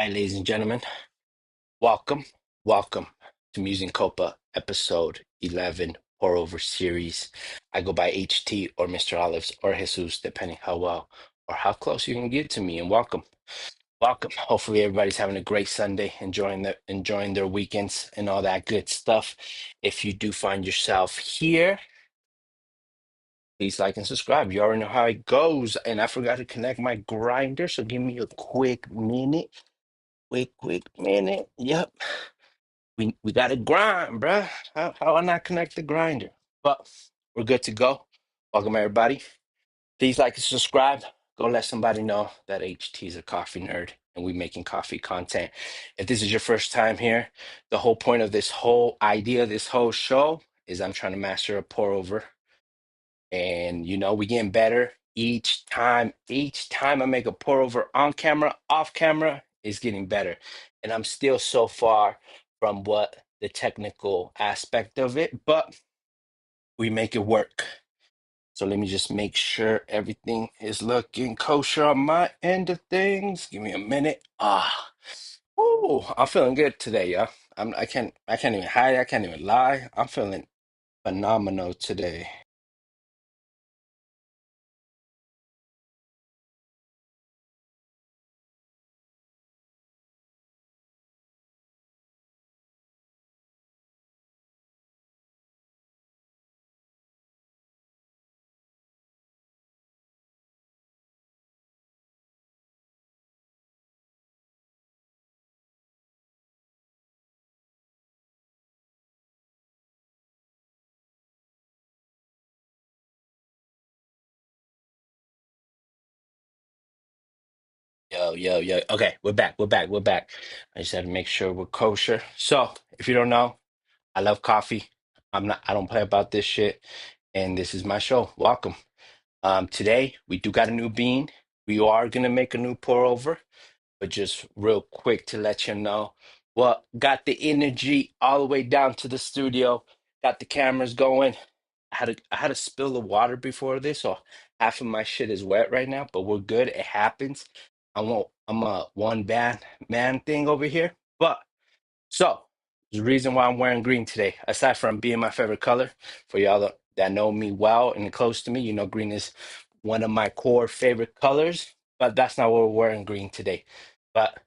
right, ladies and gentlemen, welcome, welcome to Musing Copa episode 11 pour over series. I go by HT or Mr. Olives or Jesus, depending how well or how close you can get to me. And welcome, welcome. Hopefully everybody's having a great Sunday, enjoying their weekends and all that good stuff. If you do find yourself here, please like and subscribe. You already know how it goes. And I forgot to connect my grinder, so give me a quick minute. Quick minute. Yep. We got to grind, bruh. How I not connect the grinder? But we're good to go. Welcome everybody. Please like and subscribe. Go let somebody know that HT is a coffee nerd and we making coffee content. If this is your first time here, the whole point of this whole idea, this whole show is I'm trying to master a pour over. And we getting better each time. Each time I make a pour over on camera, off camera is getting better. And I'm still so far from what the technical aspect of it, but we make it work. So let me just make sure everything is looking kosher on my end of things. Give me a minute. I'm feeling good today, yeah. I can't even hide, I can't even lie. I'm feeling phenomenal today. Yo. Okay, we're back. We're back. I just had to make sure we're kosher. So, if you don't know, I love coffee. I don't play about this shit. And this is my show. Welcome. Today we do got a new bean. We are gonna make a new pour over, but just real quick to let you know what got the energy all the way down to the studio, got the cameras going. I had to spill the water before this, so half of my shit is wet right now, but we're good. It happens. I'm a one bad man thing over here. But so the reason why I'm wearing green today, aside from being my favorite color, for y'all that know me well and close to me, green is one of my core favorite colors. But that's not what we're wearing green today. But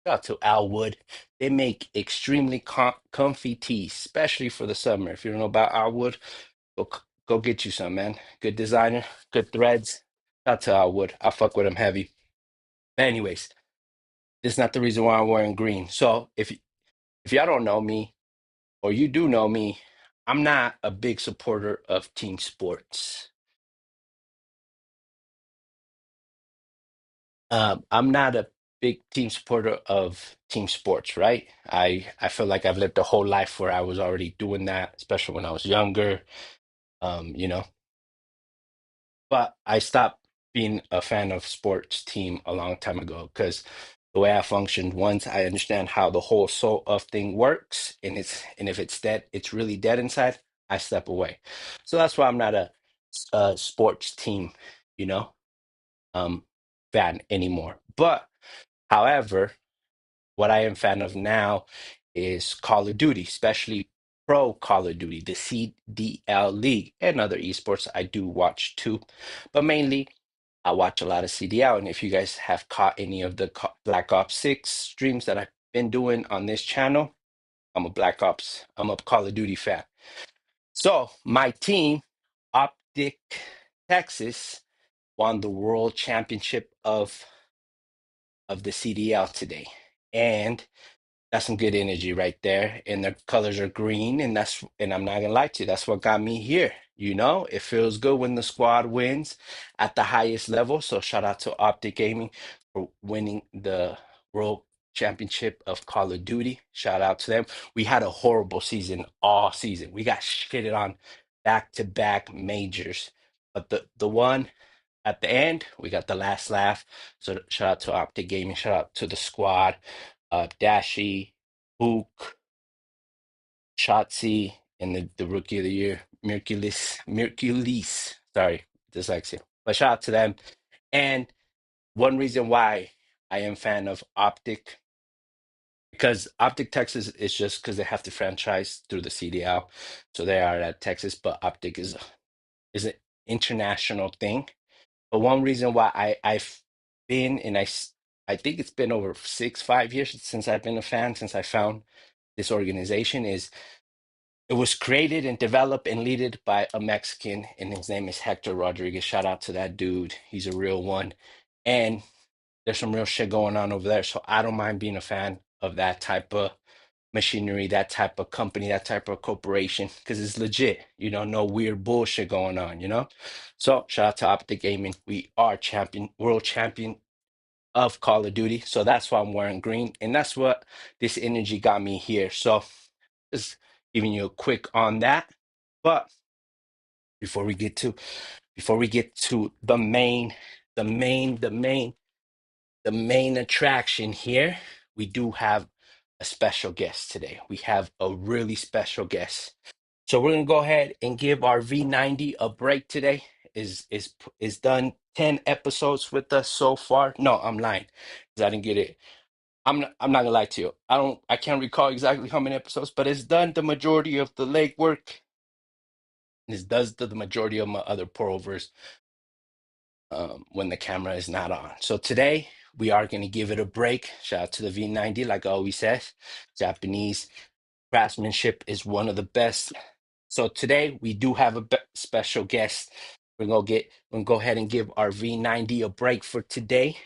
shout out to Al Wood. They make extremely comfy tees, especially for the summer. If you don't know about Al Wood, go get you some, man. Good designer, good threads. Shout out to Al Wood. I fuck with him heavy. But anyways, this is not the reason why I'm wearing green. So if y'all don't know me, or you do know me, I'm not a big supporter of team sports. I'm not a big team supporter of team sports, right? I feel like I've lived a whole life where I was already doing that, especially when I was younger. Um, you know, but I stopped being a fan of sports team a long time ago because the way I functioned, once I understand how the whole soul of thing works, and if it's dead, it's really dead inside, I step away. So that's why I'm not a sports team, you know, um, fan anymore. But however, what I am fan of now is Call of Duty, especially Pro Call of Duty, the CDL League, and other esports I do watch too. But mainly, I watch a lot of CDL. And if you guys have caught any of the Black Ops 6 streams that I've been doing on this channel, I'm a Call of Duty fan. So my team, Optic Texas, won the world championship of the CDL today. And that's some good energy right there. And the colors are green, and I'm not gonna lie to you, that's what got me here. It feels good when the squad wins at the highest level. So shout out to Optic Gaming for winning the World Championship of Call of Duty. Shout out to them. We had a horrible season all season. We got shitted on back-to-back majors. But the one at the end, we got the last laugh. So shout out to Optic Gaming, shout out to the squad, Dashi, Book, Shotzi, and the rookie of the year, Mercules. Sorry, dyslexia. But shout out to them. And one reason why I am fan of Optic, because Optic Texas is just because they have to franchise through the CDL, so they are at Texas. But Optic is an international thing. But one reason why I've been and I think it's been over 5 years since I've been a fan, since I found this organization, is it was created and developed and led by a Mexican, and his name is Hector Rodriguez. Shout out to that dude. He's a real one. And there's some real shit going on over there. So I don't mind being a fan of that type of machinery, that type of company, that type of corporation, because it's legit, no weird bullshit going on, you know? So shout out to Optic Gaming. We are world champion of Call of Duty. So that's why I'm wearing green. And that's what this energy got me here. So just giving you a quick on that. But before we get to the main attraction here, we do have a special guest today. We have a really special guest. So we're gonna go ahead and give our V90 a break today. Is done 10 episodes with us so far. No, I'm lying because I didn't get it. I'm not gonna lie to you. I can't recall exactly how many episodes, but it's done the majority of the legwork. And it does the majority of my other pour overs when the camera is not on. So today we are going to give it a break. Shout out to the V90, like I always says. Japanese craftsmanship is one of the best. So today we do have a special guest. We're gonna go ahead and give our V90 a break for today.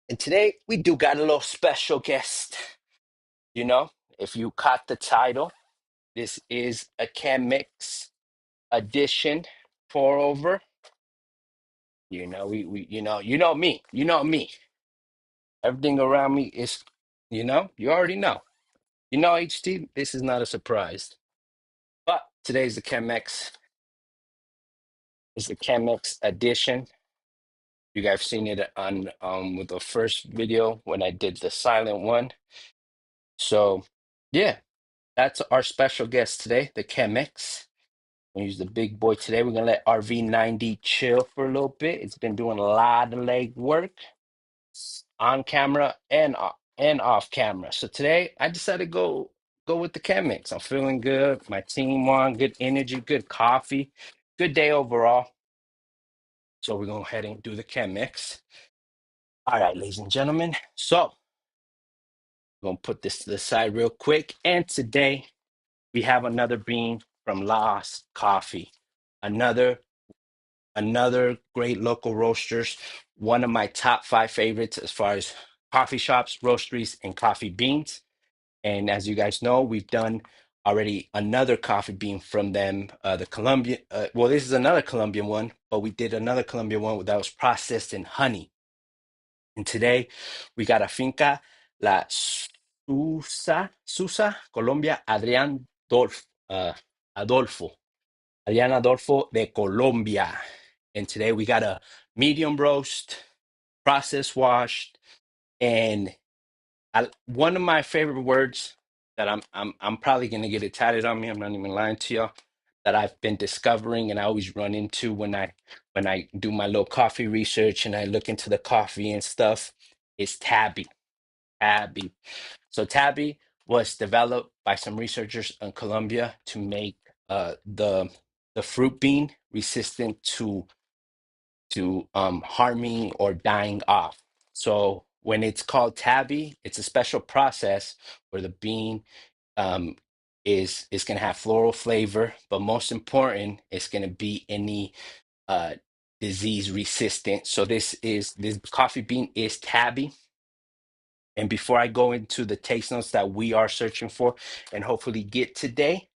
And today we do got a little special guest. You know, if you caught the title, this is a Chemex edition pour over. Me. You know me. Everything around me is, you already know. HT, this is not a surprise. But today's the Chemex edition. You guys seen it on with the first video when I did the silent one. So yeah, that's our special guest today, the Chemex. We use the big boy today. We're gonna let RV90 chill for a little bit. It's been doing a lot of leg work on camera and off camera. So today I decided to go with the Chemex. I'm feeling good. My team won. Good energy. Good coffee. Good day overall. So we're going to go ahead and do the Chemex. All right, ladies and gentlemen. So we're going to put this to the side real quick. And today we have another bean from Lost Coffee. Another great local roasters. One of my top 5 favorites as far as coffee shops, roasteries, and coffee beans. And as you guys know, we've done already another coffee bean from them, the Colombian. Well, this is another Colombian one, but we did another Colombian one that was processed in honey. And today we got a finca, La Susa, Colombia, Adolfo, Adrian Adolfo de Colombia. And today we got a medium roast, process washed, and one of my favorite words that I'm probably gonna get it tatted on me. I'm not even lying to y'all. That I've been discovering and I always run into when I do my little coffee research and I look into the coffee and stuff is tabby. Tabby. So tabby was developed by some researchers in Colombia to make the fruit bean resistant to harming or dying off. So when it's called tabby, it's a special process where the bean um, is going to have floral flavor, but most important, it's going to be any uh, disease resistant. So this coffee bean is tabby. And before I go into the taste notes that we are searching for and hopefully get today,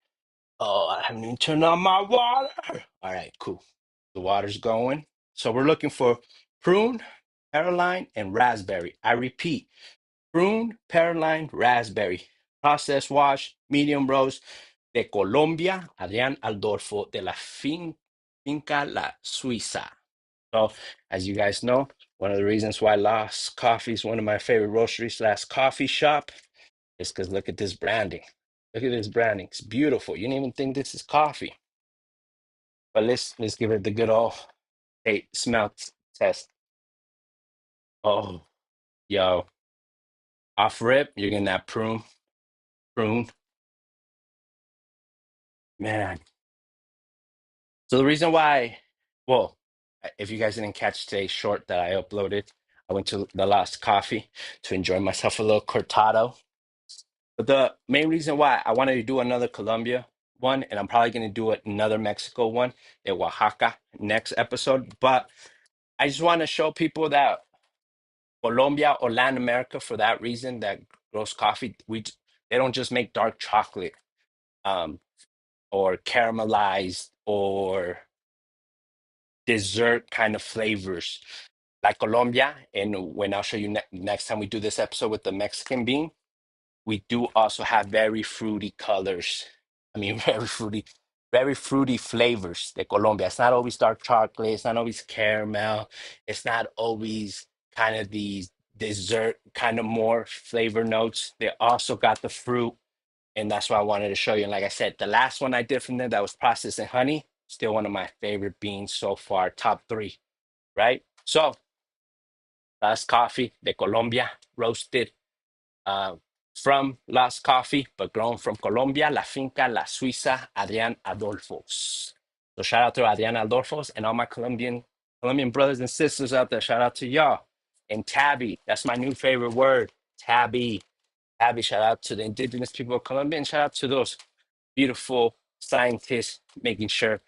oh, I haven't even turned on my water. All right, cool. The water's going. So we're looking for prune, Caroline, and raspberry. I repeat, prune, Caroline, raspberry. Process wash, medium roast de Colombia, Adrián Adolfo de la Finca La Suiza. So, as you guys know, one of the reasons why Lost Coffee is one of my favorite roasteries slash coffee shop is because look at this branding. Look at this branding. It's beautiful. You didn't even think this is coffee. But let's give it the good old smell test. Oh, yo, off rip, you're getting that prune. prune. Man. So the reason why, well, if you guys didn't catch today's short that I uploaded, I went to the Lost Coffee to enjoy myself a little cortado. But the main reason why I wanted to do another Colombia one, and I'm probably going to do another Mexico one in Oaxaca next episode. But I just want to show people that Colombia or Latin America, for that reason, that grows coffee, they don't just make dark chocolate, um, or caramelized or dessert kind of flavors like Colombia. And when I'll show you next time we do this episode with the Mexican bean, we do also have very fruity colors. I mean, very fruity flavors de Colombia. It's not always dark chocolate. It's not always caramel. It's not always kind of these dessert kind of more flavor notes. They also got the fruit. And that's why I wanted to show you. And like I said, the last one I did from them that was processed in honey, still one of my favorite beans so far, top three, right? So that's coffee de Colombia, roasted uh, from Las Coffee, but grown from Colombia, La Finca, La Suiza, Adrian Adolfos. So shout out to Adrian Adolfos and all my Colombian brothers and sisters out there. Shout out to y'all. And Tabby, that's my new favorite word, Tabby. Tabby, shout out to the indigenous people of Colombia and shout out to those beautiful scientists making sure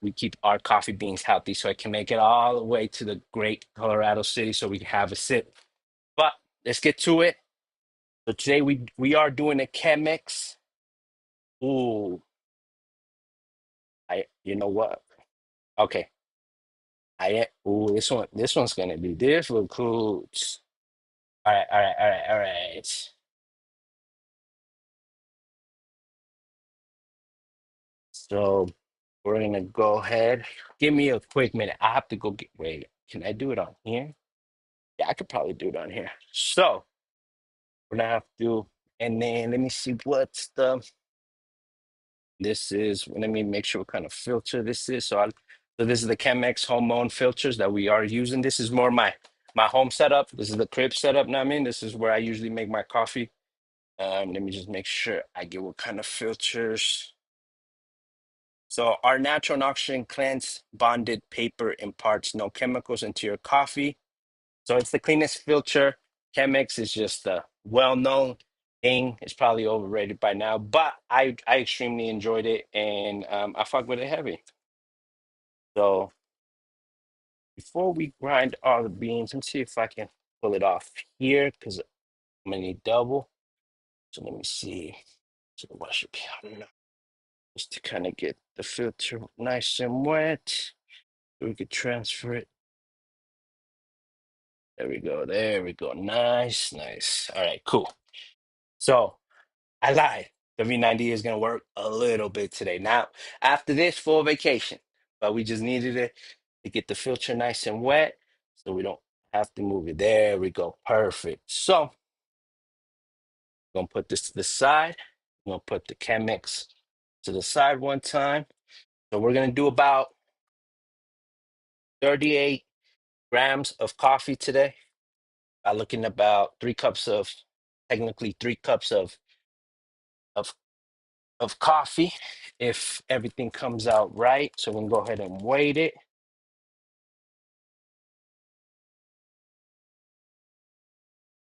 we keep our coffee beans healthy so it can make it all the way to the great Colorado City so we can have a sip. But let's get to it. So today we are doing a Chemex. Ooh, you know what? Okay. This one's gonna be difficult. All right. So we're gonna go ahead. Give me a quick minute. I have to go get wait. Can I do it on here? Yeah, I could probably do it on here. So we're gonna have to, and then let me see what's the this is. Let me make sure what kind of filter this is. So this is the Chemex home owned filters that we are using. This is more my home setup. This is the crib setup. Know what I mean, this is where I usually make my coffee. Let me just make sure I get what kind of filters. So our natural and oxygen cleanse bonded paper imparts no chemicals into your coffee. So it's the cleanest filter. Chemex is just a well-known thing. It's probably overrated by now, but I extremely enjoyed it and I fuck with it heavy. So before we grind all the beans, let me see if I can pull it off here because I'm gonna need double. So let me see. So what should be, I don't know, just to kind of get the filter nice and wet. So we could transfer it. There we go. There we go. Nice. All right, cool. So I lied. The V90 is gonna work a little bit today. Now, after this full vacation, but we just needed it to get the filter nice and wet so we don't have to move it. There we go. Perfect. So I'm gonna put this to the side. I'm gonna put the Chemex to the side one time. So we're gonna do about 38 grams of coffee today. I'm looking about 3 cups of, technically 3 cups of of coffee if everything comes out right. So we can go ahead and weight it.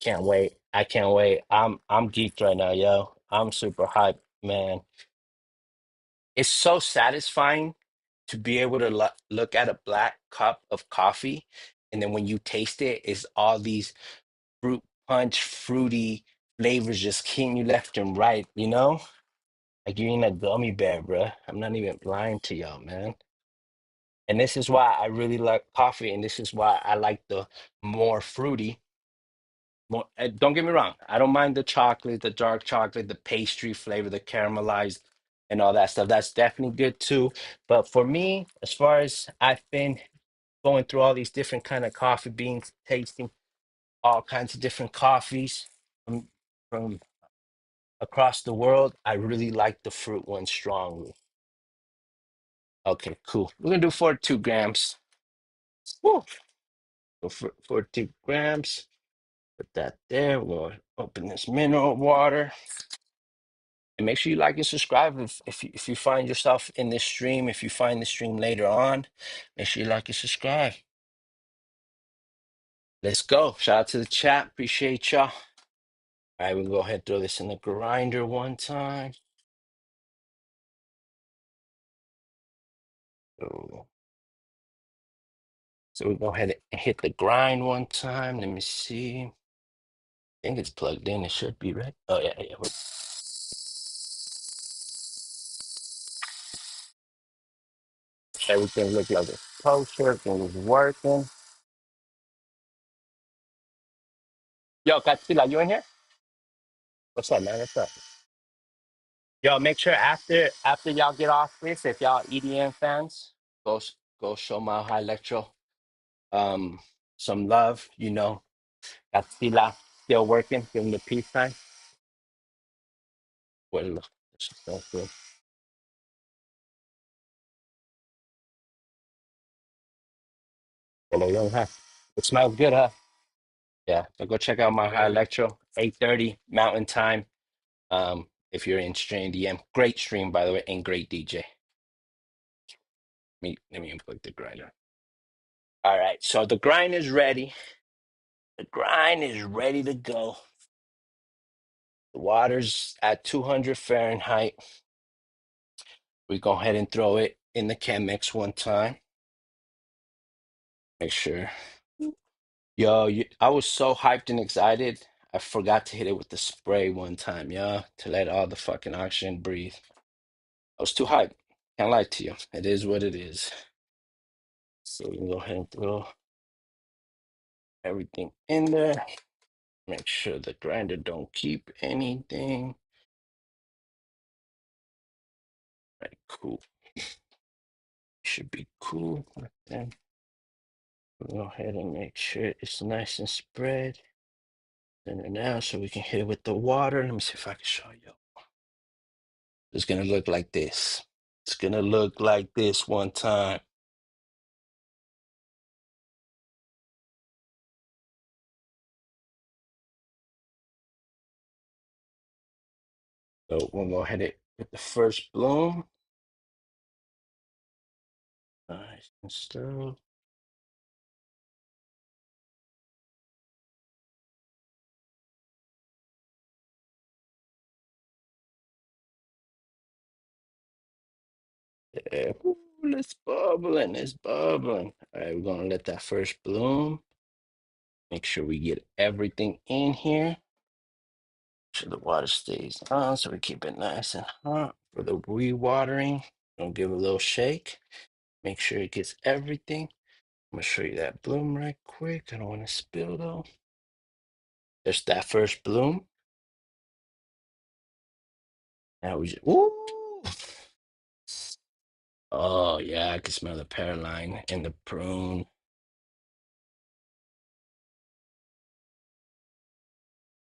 Can't wait. I can't wait. I'm geeked right now, yo. I'm super hyped, man. It's so satisfying to be able to look at a black cup of coffee and then when you taste it, it's all these fruit punch, fruity flavors just hitting you left and right, you know? Like you're in a gummy bear, bruh. I'm not even lying to y'all, man. And this is why I really like coffee, and this is why I like the more fruity. More, don't get me wrong, I don't mind the chocolate, the dark chocolate, the pastry flavor, the caramelized, and all that stuff. That's definitely good too. But for me, as far as I've been going through all these different kind of coffee beans, tasting all kinds of different coffees from across the world, I really like the fruit one strongly. Okay, cool. We're gonna do 42 grams. Woo! So for 42 grams. Put that there. We'll open this mineral water. And make sure you like and subscribe if you find yourself in this stream. If you find the stream later on, make sure you like and subscribe. Let's go. Shout out to the chat. Appreciate y'all. All right, we'll go ahead and throw this in the grinder one time. So, so we'll go ahead and hit the grind one time. Let me see. I think it's plugged in. It should be right. Oh, yeah, yeah. Everything looked like it's kosher. Everything was working. Yo, Katsila, you in here? What's up, man? What's up? Yo, make sure after y'all get off this, if y'all EDM fans, go show my high electro some love. Godzilla still working, give him the peace sign. Well, it's so good. Well, it smells good, huh? Yeah. So go check out my high electro, 8:30 Mountain Time. If you're in Strain DM, great stream by the way, and great DJ. Let me unplug the grinder. All right, so the grind is ready. The grind is ready to go. The water's at 200 Fahrenheit. We go ahead and throw it in the Chemex one time. Make sure. Yo, I was so hyped and excited. I forgot to hit it with the spray one time, yeah, to let all the fucking oxygen breathe. I was too hyped. Can't lie to you. It is what it is. So we can go ahead and throw everything in there. Make sure the grinder don't keep anything. Right, cool. Should be cool. Then we'll go ahead and make sure it's nice and spread. And then now, so we can hit it with the water. Let me see if I can show you. It's gonna look like this. It's gonna look like this one time. So we'll go ahead and hit the first bloom. Nice and slow. Yeah. Ooh, it's bubbling. It's bubbling. All right, we're gonna let that first bloom. Make sure we get everything in here. Make sure the water stays on so we keep it nice and hot for the rewatering. Gonna give it a little shake. Make sure it gets everything. I'm gonna show you that bloom right quick. I don't want to spill though. There's that first bloom. Now we just, ooh. Oh yeah, I can smell the pear line and the prune.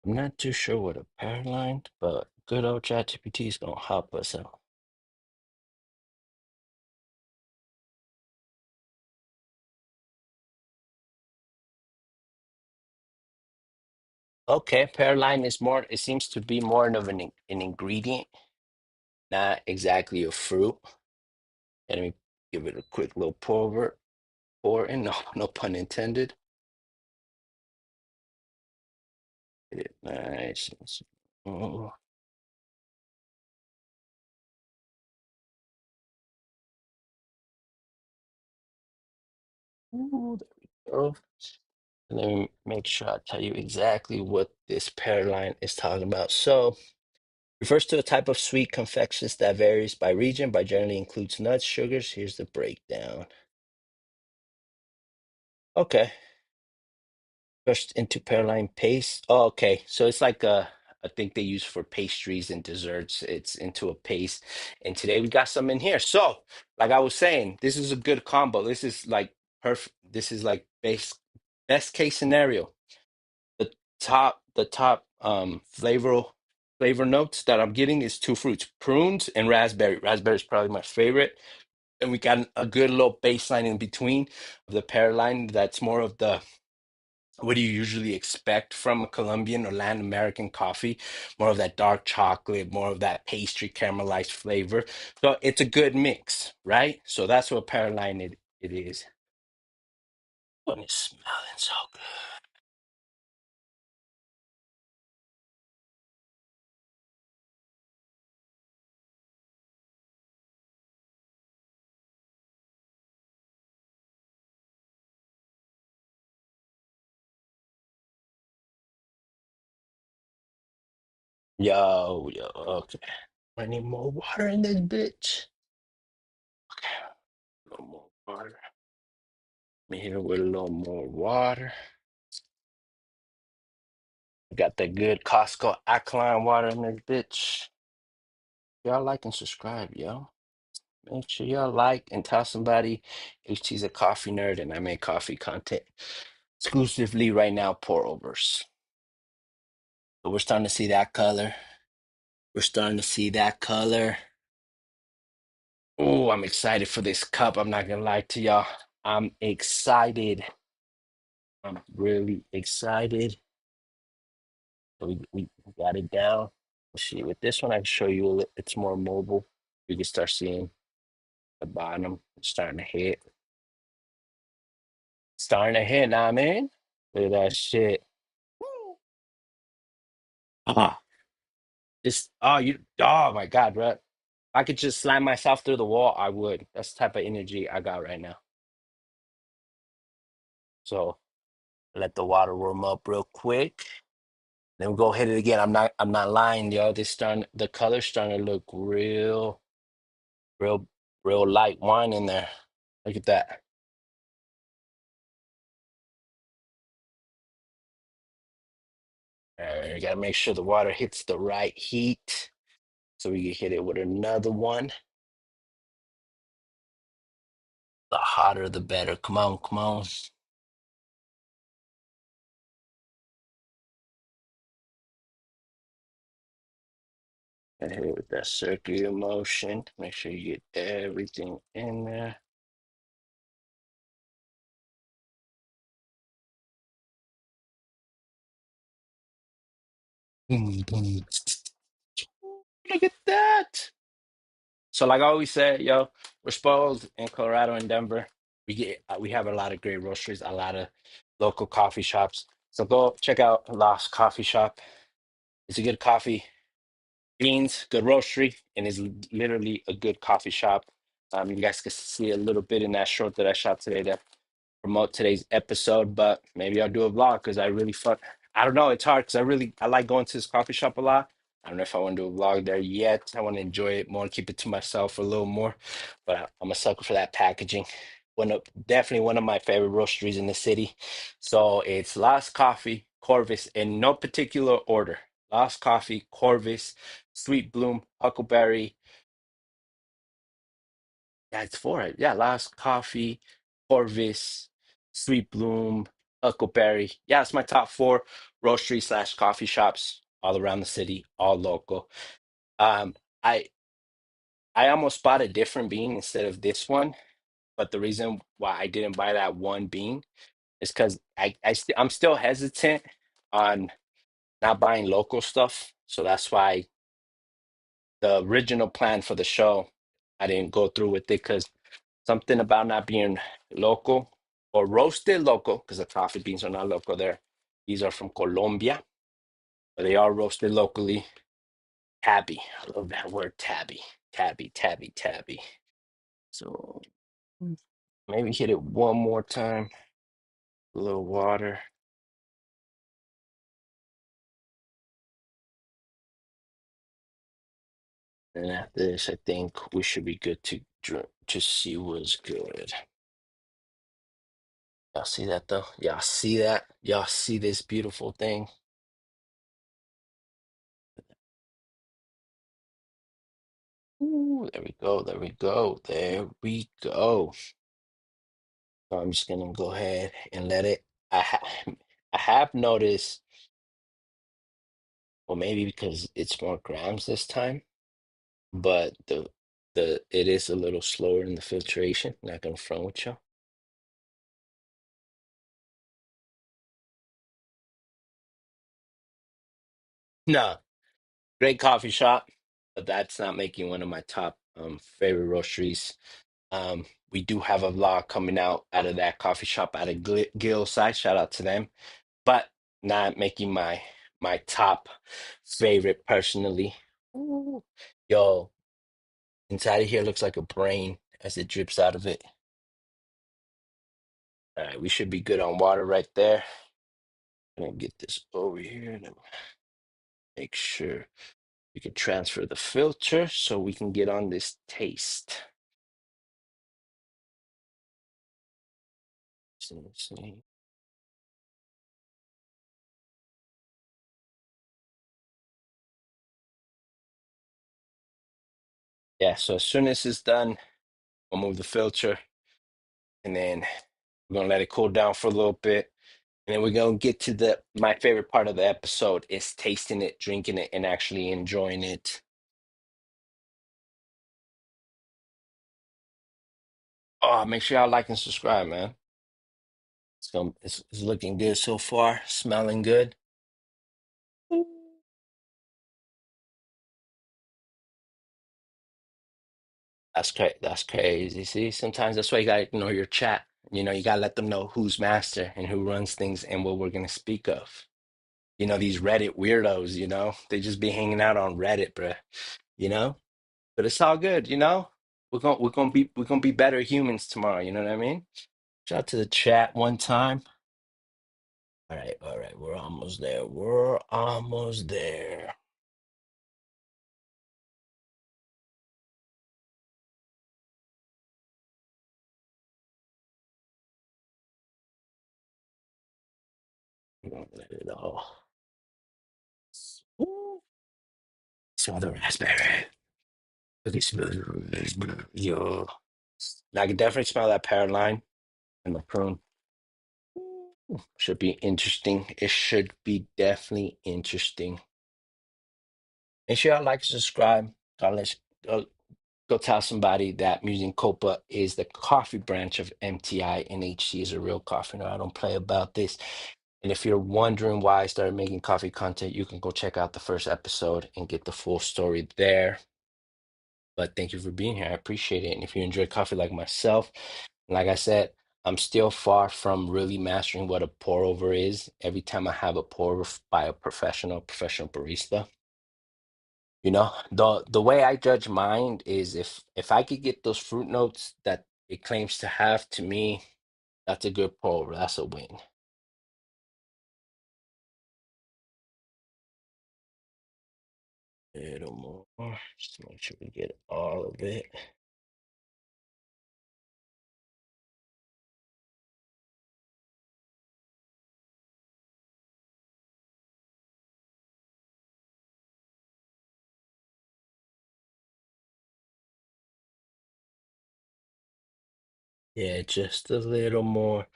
I'm not too sure what a pear line, but good old ChatGPT is gonna help us out. Okay, pear line is more. It seems to be more of an ingredient, not exactly a fruit. Let me give it a quick little pour in. No, no pun intended. Get it nice. Oh, ooh, there we go. Let me make sure I tell you exactly what this pear line is talking about. So, refers to a type of sweet confections that varies by region, but generally includes nuts, sugars. Here's the breakdown. Okay. First into pearline paste. Oh, okay. So it's like I think they use for pastries and desserts. It's into a paste. And today we got some in here. So, like I was saying, this is a good combo. This is like perfect. This is like best case scenario. The top flavor notes that I'm getting is two fruits, prunes and raspberry. Raspberry is probably my favorite. And we got a good little baseline in between of the pear line that's more of the What do you usually expect from a Colombian or Latin American coffee? More of that dark chocolate, more of that pastry caramelized flavor. So it's a good mix, right? So that's what Paroline it is. And it's smelling so good. Yo, okay. I need more water in this bitch. Okay, a little more water. Me here with a little more water. Got that good Costco alkaline water in this bitch. Y'all like and subscribe, yo. Make sure y'all like and tell somebody HT's a coffee nerd and I make coffee content exclusively right now, pour overs. So we're starting to see that color. We're starting to see that color. Oh, I'm excited for this cup. I'm not gonna lie to y'all. I'm excited. I'm really excited. So we got it down. Let's see, with this one, I can show you it's more mobile. You can start seeing the bottom starting to hit. Starting to hit now, man. Look at that shit. Ah, oh my God, bro. If I could just slam myself through the wall, I would. That's the type of energy I got right now. So let the water warm up real quick. Then we'll go hit it again. I'm not lying, yo. The color's starting to look real, real light wine in there. Look at that. You gotta make sure the water hits the right heat so we can hit it with another one. The hotter, the better. Come on, come on. And hit it with that circular motion. Make sure you get everything in there. Boom, boom. Look at that. So, like I always say, yo, we're spoiled in Colorado and Denver. We have a lot of great roasteries, a lot of local coffee shops. So go check out Lost Coffee Shop. It's a good coffee beans, good roastery, and is literally a good coffee shop. You guys can see a little bit in that short that I shot today to promote today's episode, but maybe I'll do a vlog because I really fun. I don't know, it's hard because I like going to this coffee shop a lot. I don't know if I want to do a vlog there yet. I want to enjoy it more, keep it to myself a little more, but I'm a sucker for that packaging. Definitely one of my favorite roasteries in the city. So it's Lost Coffee, Corvus, in no particular order. Lost Coffee, Corvus, Sweet Bloom, Huckleberry. Yeah, it's four. Yeah, Lost Coffee, Corvus, Sweet Bloom, Huckleberry. Yeah, it's my top four roastery slash coffee shops all around the city, all local. Um, I I almost bought a different bean instead of this one, but the reason why I didn't buy that one bean is because I'm still hesitant on not buying local stuff. So that's why the original plan for the show, I didn't go through with it because something about not being local or roasted local, because the coffee beans are not local there. These are from Colombia, but they are roasted locally. Tabby. I love that word, tabby. Tabby, tabby, tabby. So maybe hit it one more time. A little water. And after this, I think we should be good to drink to see what's good. Y'all see that though? Y'all see that? Y'all see this beautiful thing? Ooh, there we go. There we go. There we go. So I'm just gonna go ahead and let it. I have noticed, well, maybe because it's more grams this time, but the it is a little slower in the filtration. Not gonna front with you. No, great coffee shop, but that's not making one of my top favorite roasteries. We do have a vlog coming out of that coffee shop out of Gill side. Shout out to them, but not making my top favorite personally. Ooh. Yo, inside of here looks like a brain as it drips out of it. All right, we should be good on water right there. I'm gonna get this over here and make sure we can transfer the filter so we can get on this taste. See. Yeah, so as soon as it's done, we'll move the filter and then we're gonna let it cool down for a little bit. And then we're gonna get to the my favorite part of the episode is tasting it, drinking it, and actually enjoying it. Oh, make sure y'all like and subscribe, man. It's looking good so far, smelling good. That's crazy. That's crazy. See, sometimes that's why you gotta know your chat. You gotta let them know who's master and who runs things and what we're gonna speak of. These Reddit weirdos, they just be hanging out on Reddit, bruh. You know? But it's all good. We're gonna be better humans tomorrow, you know what I mean? Shout out to the chat one time. All right, we're almost there. We're almost there. We're gonna let it all. Ooh, smell the raspberry. Look at smell the raspberry. Yo. I can definitely smell that pear line and the prune. Should be interesting. It should be definitely interesting. Make sure y'all like and subscribe. Go, go tell somebody that Musing Copa is the coffee branch of MTI and HC is a real coffee. No, I don't play about this. And if you're wondering why I started making coffee content, you can go check out the first episode and get the full story there. But thank you for being here. I appreciate it. And if you enjoy coffee like myself, like I said, I'm still far from really mastering what a pour over is. Every time I have a pour over by a professional barista, the way I judge mine is if I could get those fruit notes that it claims to have, to me, that's a good pour over. That's a win. A little more, just to make sure we get all of it. Yeah, just a little more.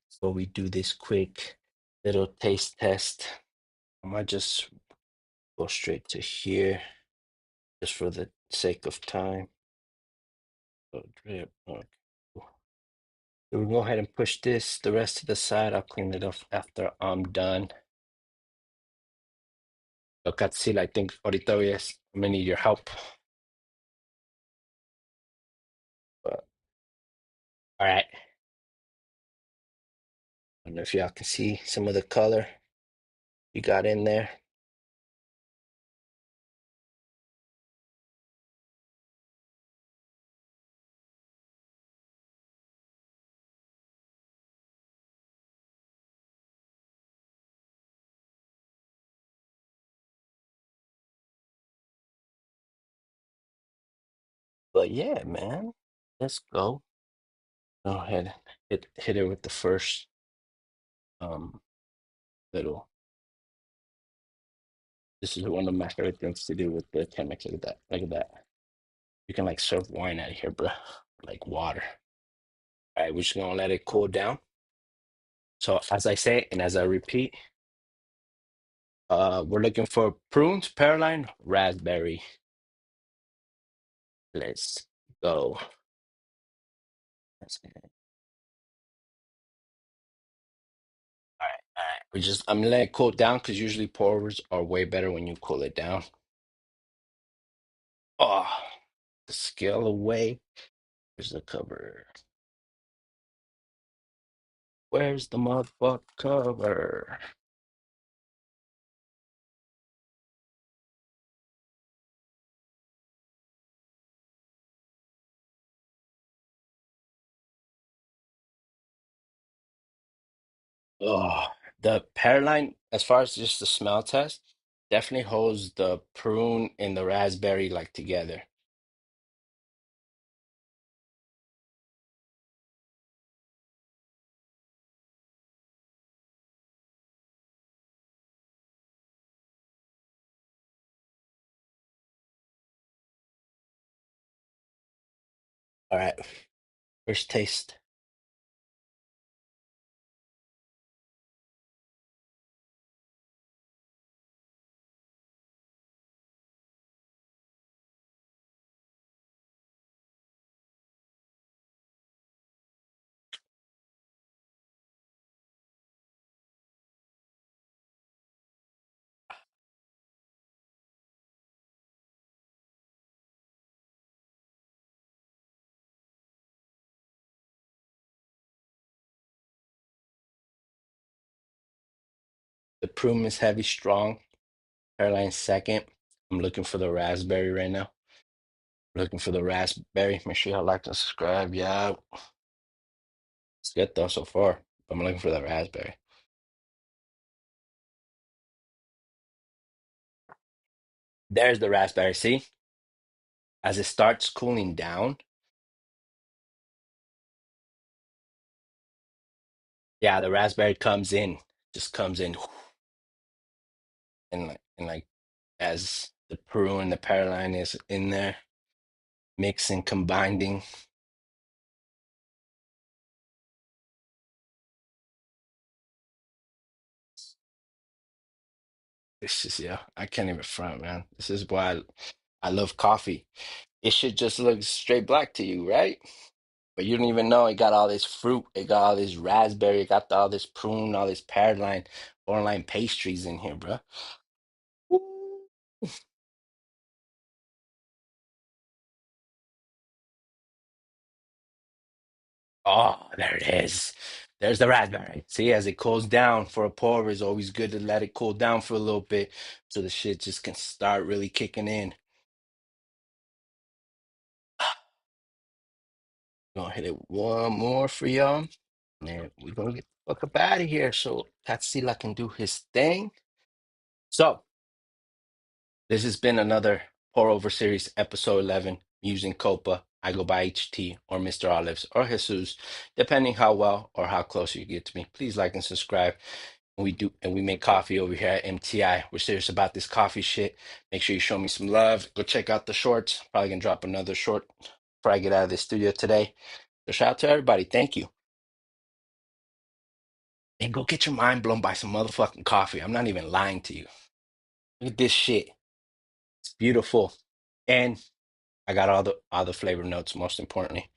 So we do this quick little taste test. I might just go straight to here just for the sake of time. So drip. Okay. So we go ahead and push this the rest of the side. I'll clean it up after I'm done. So Katsila, I think ahorita I'm gonna need your help. But all right. I don't know if y'all can see some of the color you got in there. But yeah, man. Let's go. Go ahead. Hit it with the first um little. This is one of my favorite things to do with the Chemex. Look at that. Look at that. You can like serve wine out of here, bro. Like water. All right, we're just gonna let it cool down. So as I say and as I repeat, we're looking for prunes, pearline, raspberry. Let's go. That's it. All right, all right. I'm gonna let it cool down because usually pour overs are way better when you cool it down. Oh, the scale away. Here's the cover. Where's the motherfucker cover? Oh, the Pearline, as far as just the smell test, definitely holds the prune and the raspberry like together. All right, first taste. The prune is heavy, strong. Pearline second. I'm looking for the raspberry right now. Looking for the raspberry. Make sure y'all like and subscribe. Yeah, it's good though so far. I'm looking for the raspberry. There's the raspberry. See, as it starts cooling down, yeah, the raspberry comes in, just comes in, and like as the Peru and the Paroline is in there, mixing, combining. This is yeah, I can't even front, man. This is why I love coffee. It should just look straight black to you, right? But you don't even know it got all this fruit, it got all this raspberry, it got all this prune, all this Paroline, borderline pastries in here, bro. Woo. Oh, there it is. There's the raspberry. See, as it cools down for a pour, it's always good to let it cool down for a little bit so the shit just can start really kicking in. Gonna hit it one more for y'all. And we're gonna get the fuck up out of here so Tatsila can do his thing. So this has been another Pour Over Series, episode 11, using Copa. I go by HT or Mr. Olives or Jesus, depending how well or how close you get to me. Please like and subscribe. We make coffee over here at MTI. We're serious about this coffee shit. Make sure you show me some love. Go check out the shorts. Probably gonna drop another short before I get out of the studio today. So shout out to everybody. Thank you. And go get your mind blown by some motherfucking coffee. I'm not even lying to you. Look at this shit. It's beautiful. And I got all the flavor notes, most importantly.